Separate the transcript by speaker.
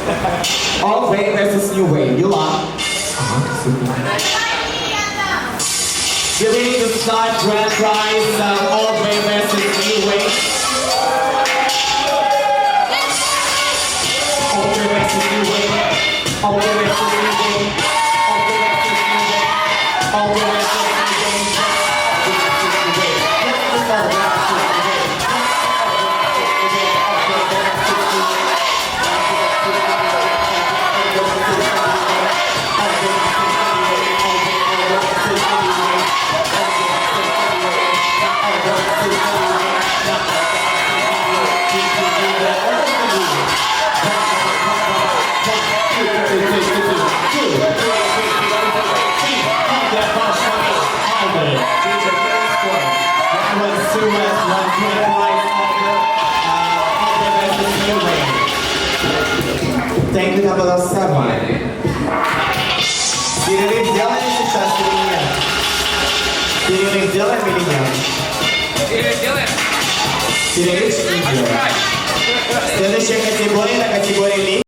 Speaker 1: Old Way versus New Way. You are. You ready to start grand prize Old Way versus New Way? Old Way versus New Way. Old Way versus New Way. Old Way versus New Way. Old Way versus New Way. Thank you, number 7. Перерыв сделаем сейчас или нет? Перерыв сделаем или нет?
Speaker 2: Перерыв делаем?
Speaker 1: Перерыв не делаем. Следующая категория — это категория